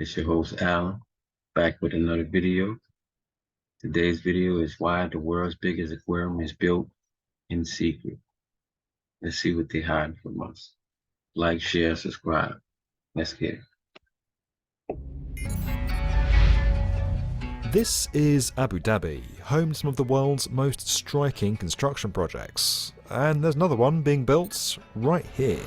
It's your host, Alan, back with another video. Today's video is why the world's biggest aquarium is built in secret. Let's see what they hide from us. Like, share, subscribe. Let's get it. This is Abu Dhabi, home to some of the world's most striking construction projects. And there's another one being built right here.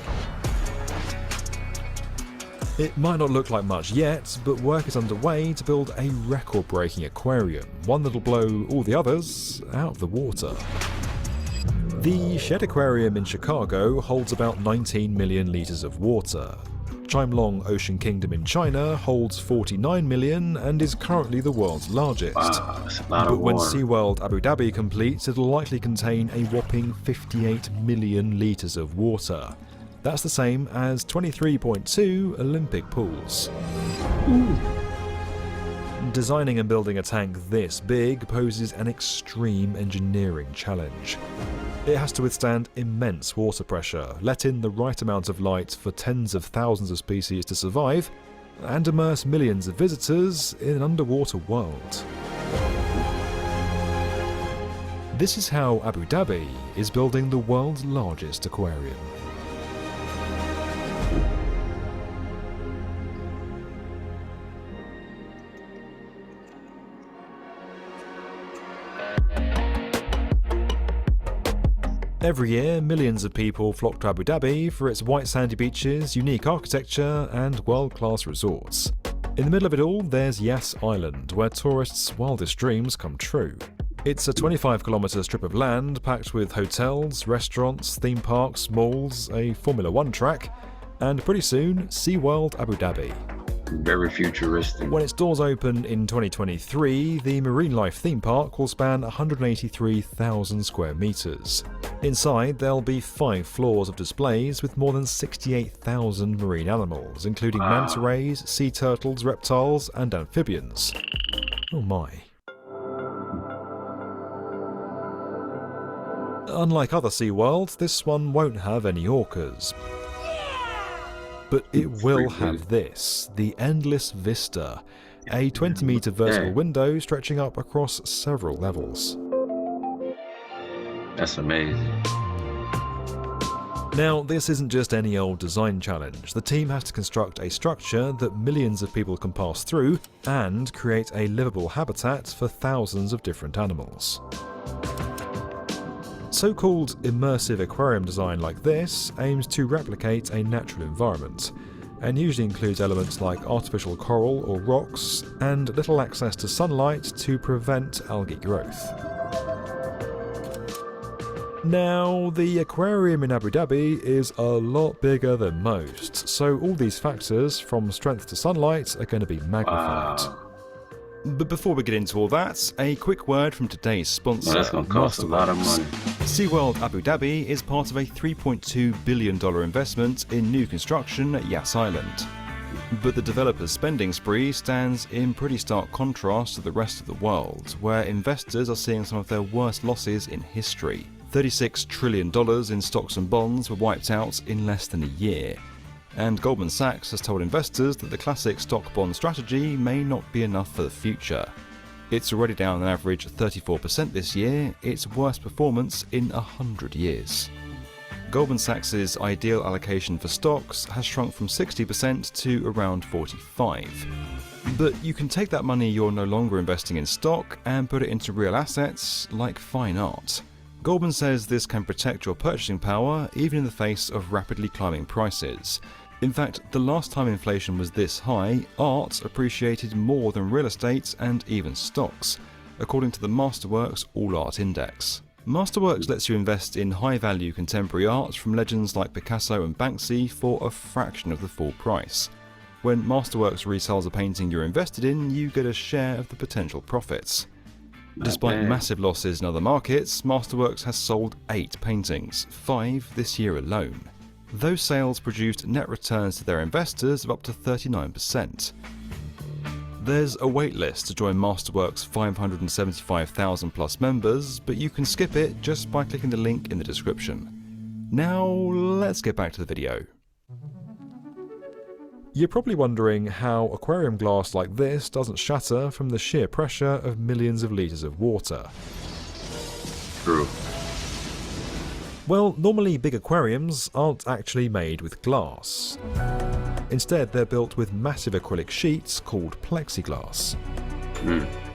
It might not look like much yet, but work is underway to build a record-breaking aquarium, one that'll blow all the others out of the water. The Shed Aquarium in Chicago holds about 19 million litres of water. Chimelong Ocean Kingdom in China holds 49 million and is currently the world's largest. Wow, that's a lot But of when water. SeaWorld Abu Dhabi completes, it'll likely contain a whopping 58 million litres of water. That's the same as 23.2 Olympic pools. Designing and building a tank this big poses an extreme engineering challenge. It has to withstand immense water pressure, let in the right amount of light for tens of thousands of species to survive, and immerse millions of visitors in an underwater world. This is how Abu Dhabi is building the world's largest aquarium. Every year, millions of people flock to Abu Dhabi for its white sandy beaches, unique architecture, and world-class resorts. In the middle of it all, there's Yas Island, where tourists' wildest dreams come true. It's a 25-kilometre strip of land packed with hotels, restaurants, theme parks, malls, a Formula One track, and pretty soon, SeaWorld Abu Dhabi. Very futuristic. When its doors open in 2023, the Marine Life theme park will span 183,000 square metres. Inside, there'll be 5 floors of displays with more than 68,000 marine animals, including manta rays, sea turtles, reptiles, and amphibians. Oh my. Unlike other SeaWorlds, this one won't have any orcas. But it will have this, the Endless Vista, a 20-metre vertical window stretching up across several levels. That's amazing. Now, this isn't just any old design challenge. The team has to construct a structure that millions of people can pass through and create a livable habitat for thousands of different animals. So-called immersive aquarium design like this aims to replicate a natural environment, and usually includes elements like artificial coral or rocks, and little access to sunlight to prevent algae growth. Now, the aquarium in Abu Dhabi is a lot bigger than most, so all these factors, from strength to sunlight, are going to be magnified. But before we get into all that, a quick word from today's sponsor, That's going to cost a lot of money. SeaWorld Abu Dhabi is part of a $3.2 billion investment in new construction at Yas Island. But the developer's spending spree stands in pretty stark contrast to the rest of the world, where investors are seeing some of their worst losses in history. $36 trillion in stocks and bonds were wiped out in less than a year. And Goldman Sachs has told investors that the classic stock-bond strategy may not be enough for the future. It's already down an average 34% this year, its worst performance in 100 years. Goldman Sachs' ideal allocation for stocks has shrunk from 60% to around 45%. But you can take that money you're no longer investing in stock and put it into real assets like fine art. Goldman says this can protect your purchasing power even in the face of rapidly climbing prices. In fact, the last time inflation was this high, art appreciated more than real estate and even stocks, according to the Masterworks All Art Index. Masterworks lets you invest in high-value contemporary art from legends like Picasso and Banksy for a fraction of the full price. When Masterworks resells a painting you're invested in, you get a share of the potential profits. Despite massive losses in other markets, Masterworks has sold 8 paintings, 5 this year alone. Those sales produced net returns to their investors of up to 39%. There's a waitlist to join Masterworks' 575,000 plus members, but you can skip it just by clicking the link in the description. Now, let's get back to the video. You're probably wondering how aquarium glass like this doesn't shatter from the sheer pressure of millions of litres of water. True. Well, normally big aquariums aren't actually made with glass. Instead, they're built with massive acrylic sheets called plexiglass.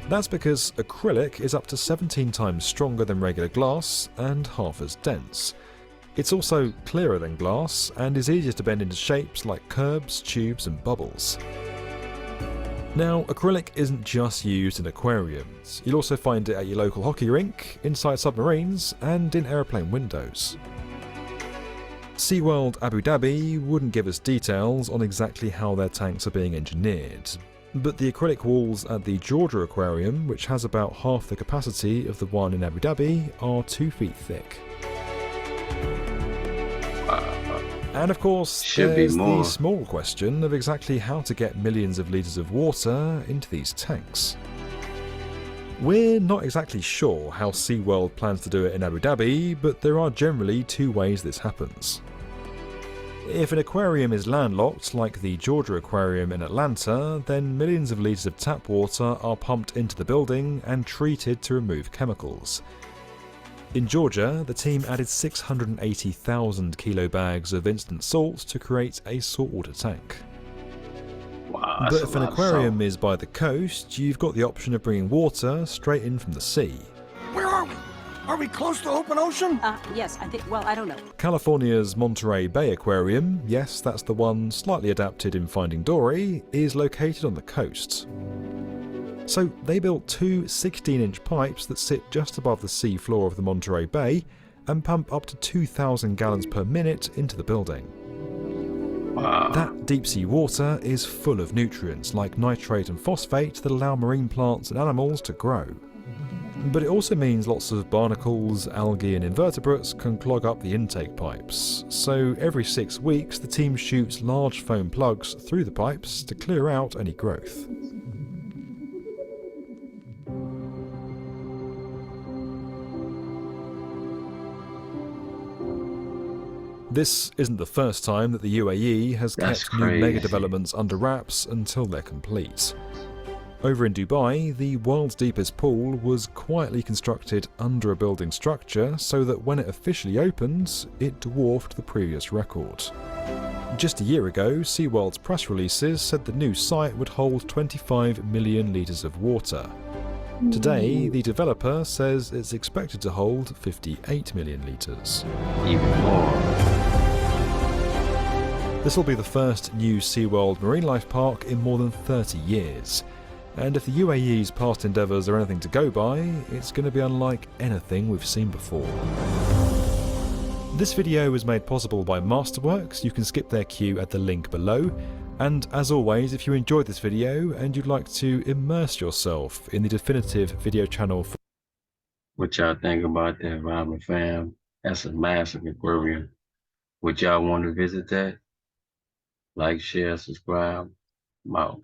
That's because acrylic is up to 17 times stronger than regular glass and half as dense. It's also clearer than glass and is easier to bend into shapes like curves, tubes and bubbles. Now, acrylic isn't just used in aquariums. You'll also find it at your local hockey rink, inside submarines and in aeroplane windows. SeaWorld Abu Dhabi wouldn't give us details on exactly how their tanks are being engineered, but the acrylic walls at the Georgia Aquarium, which has about half the capacity of the one in Abu Dhabi, are 2 feet thick. And of course, there's the small question of exactly how to get millions of litres of water into these tanks. We're not exactly sure how SeaWorld plans to do it in Abu Dhabi, but there are generally 2 ways this happens. If an aquarium is landlocked, like the Georgia Aquarium in Atlanta, then millions of litres of tap water are pumped into the building and treated to remove chemicals. In Georgia, the team added 680,000 kilo bags of instant salt to create a saltwater tank. Wow, but if an aquarium is by the coast, you've got the option of bringing water straight in from the sea. Where are we? Are we close to open ocean? Yes, I think, well, I don't know. California's Monterey Bay Aquarium, yes, that's the one slightly adapted in Finding Dory, is located on the coast. So they built 2 16-inch pipes that sit just above the sea floor of the Monterey Bay and pump up to 2,000 gallons per minute into the building. Wow. That deep sea water is full of nutrients like nitrate and phosphate that allow marine plants and animals to grow. But it also means lots of barnacles, algae and invertebrates can clog up the intake pipes. So every 6 weeks the team shoots large foam plugs through the pipes to clear out any growth. This isn't the first time that the UAE has kept new mega developments under wraps until they're complete. Over in Dubai, the world's deepest pool was quietly constructed under a building structure so that when it officially opened, it dwarfed the previous record. Just a year ago, SeaWorld's press releases said the new site would hold 25 million litres of water. Today, the developer says it's expected to hold 58 million litres. Even more. This will be the first new SeaWorld marine life park in more than 30 years. And if the UAE's past endeavours are anything to go by, it's going to be unlike anything we've seen before. This video was made possible by Masterworks. You can skip their queue at the link below. And as always, if you enjoyed this video and you'd like to immerse yourself in the definitive video channel. What y'all think about that, Robin fam? That's a massive aquarium. Would y'all want to visit that? Like, share, subscribe. I'm out.